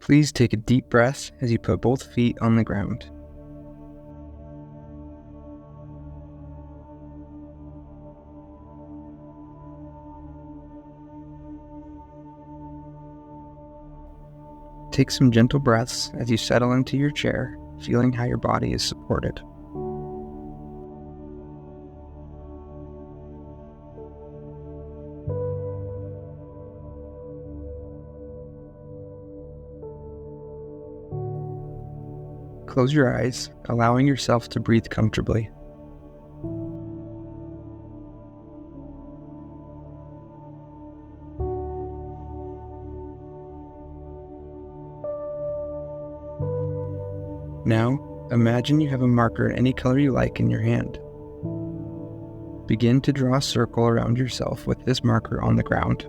Please take a deep breath as you put both feet on the ground. Take some gentle breaths as you settle into your chair, feeling how your body is supported. Close your eyes, allowing yourself to breathe comfortably. Now, imagine you have a marker any color you like in your hand. Begin to draw a circle around yourself with this marker on the ground.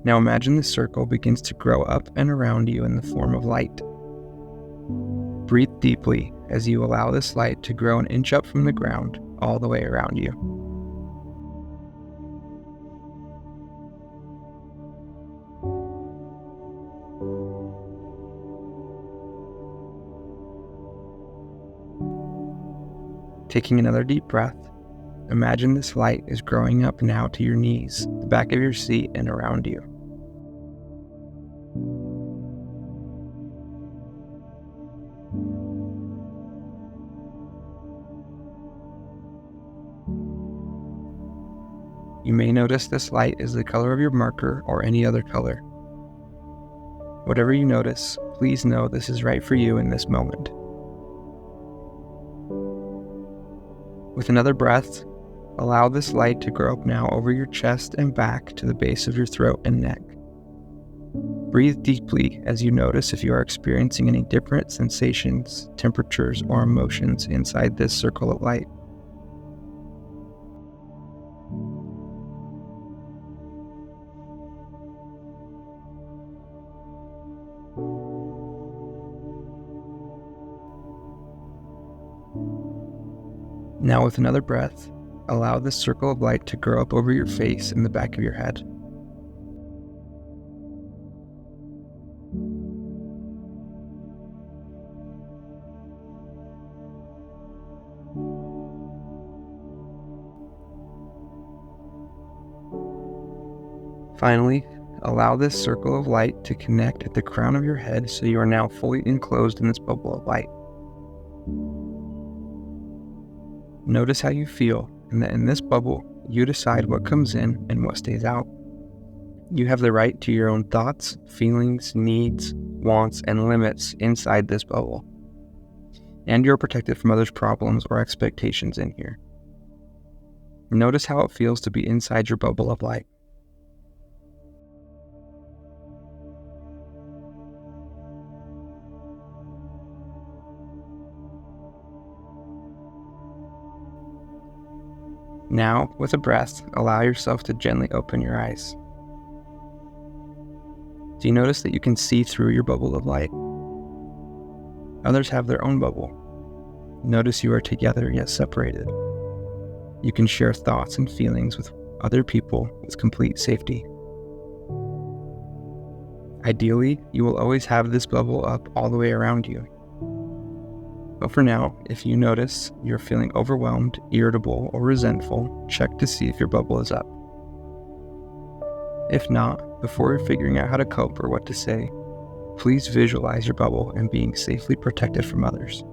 Now imagine the circle begins to grow up and around you in the form of light. Breathe deeply as you allow this light to grow an inch up from the ground all the way around you. Taking another deep breath, imagine this light is growing up now to your knees, the back of your seat, and around you. You may notice this light is the color of your marker or any other color. Whatever you notice, please know this is right for you in this moment. With another breath, allow this light to grow up now over your chest and back to the base of your throat and neck. Breathe deeply as you notice if you are experiencing any different sensations, temperatures, or emotions inside this circle of light. Now with another breath, allow this circle of light to grow up over your face and the back of your head. Finally, allow this circle of light to connect at the crown of your head so you are now fully enclosed in this bubble of light. Notice how you feel, and that in this bubble, you decide what comes in and what stays out. You have the right to your own thoughts, feelings, needs, wants, and limits inside this bubble. And you're protected from others' problems or expectations in here. Notice how it feels to be inside your bubble of light. Now, with a breath, allow yourself to gently open your eyes. Do you notice that you can see through your bubble of light? Others have their own bubble. Notice you are together yet separated. You can share thoughts and feelings with other people with complete safety. Ideally, you will always have this bubble up all the way around you. But for now, if you notice you're feeling overwhelmed, irritable, or resentful, check to see if your bubble is up. If not, before you're figuring out how to cope or what to say, please visualize your bubble and being safely protected from others.